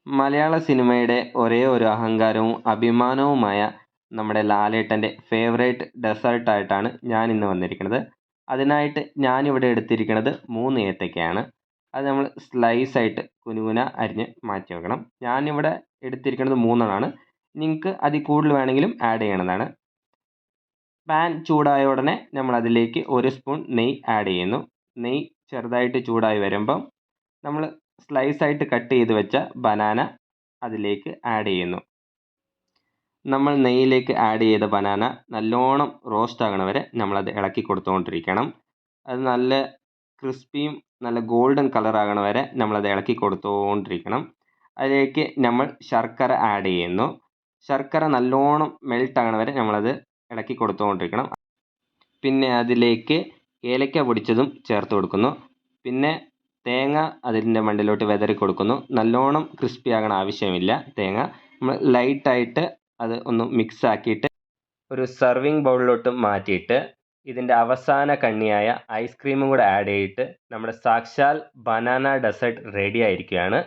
മലയാള സിനിമയുടെ ഒരേ ഒരു അഹങ്കാരവും അഭിമാനവുമായ നമ്മുടെ ലാലേട്ടൻ്റെ ഫേവറേറ്റ് ഡെസേർട്ടായിട്ടാണ് ഞാൻ ഇന്ന് വന്നിരിക്കുന്നത്. അതിനായിട്ട് ഞാനിവിടെ എടുത്തിരിക്കുന്നത് 3 ഏത്തയ്ക്കയാണ്. അത് നമ്മൾ സ്ലൈസായിട്ട് കുനുകുന അരിഞ്ഞ് മാറ്റി വെക്കണം. ഞാനിവിടെ എടുത്തിരിക്കുന്നത് 3 നിങ്ങൾക്ക് അതിൽ കൂടുതൽ വേണമെങ്കിലും ആഡ് ചെയ്യണതാണ്. പാൻ ചൂടായ ഉടനെ നമ്മൾ അതിലേക്ക് 1 സ്പൂൺ നെയ്യ് ആഡ് ചെയ്യുന്നു. നെയ്യ് ചെറുതായിട്ട് ചൂടായി വരുമ്പം നമ്മൾ സ്ലൈസായിട്ട് കട്ട് ചെയ്ത് വെച്ച ബനാന അതിലേക്ക് ആഡ് ചെയ്യുന്നു. നമ്മൾ നെയ്യിലേക്ക് ആഡ് ചെയ്ത ബനാന നല്ലോണം റോസ്റ്റ് ആകണ വരെ നമ്മളത് ഇളക്കി കൊടുത്തുകൊണ്ടിരിക്കണം. അത് നല്ല ക്രിസ്പിയും നല്ല ഗോൾഡൻ കളർ ആകണ വരെ നമ്മളത് ഇളക്കി കൊടുത്തുകൊണ്ടിരിക്കണം. അതിലേക്ക് നമ്മൾ ശർക്കര ആഡ് ചെയ്യുന്നു. ശർക്കര നല്ലോണം മെൽറ്റ് ആകണ വരെ നമ്മളത് ഇളക്കി കൊടുത്തുകൊണ്ടിരിക്കണം. പിന്നെ അതിലേക്ക് ഏലക്ക പൊടിച്ചതും ചേർത്ത് കൊടുക്കുന്നു. പിന്നെ തേങ്ങ അതിൻ്റെ മണ്ടയിലോട്ട് വിതറി കൊടുക്കുന്നു. നല്ലോണം ക്രിസ്പി ആകണ ആവശ്യമില്ല തേങ്ങ. നമ്മൾ ലൈറ്റായിട്ട് അത് ഒന്ന് മിക്സ് ആക്കിയിട്ട് ഒരു സർവിങ് ബൗളിലോട്ട് മാറ്റിയിട്ട് ഇതിൻ്റെ അവസാന കണ്ണിയായ ഐസ്ക്രീമും കൂടെ ആഡ് ചെയ്തിട്ട് നമ്മുടെ സാക്ഷാൽ ബനാന ഡെസേർട്ട് റെഡി ആയിരിക്കുകയാണ്.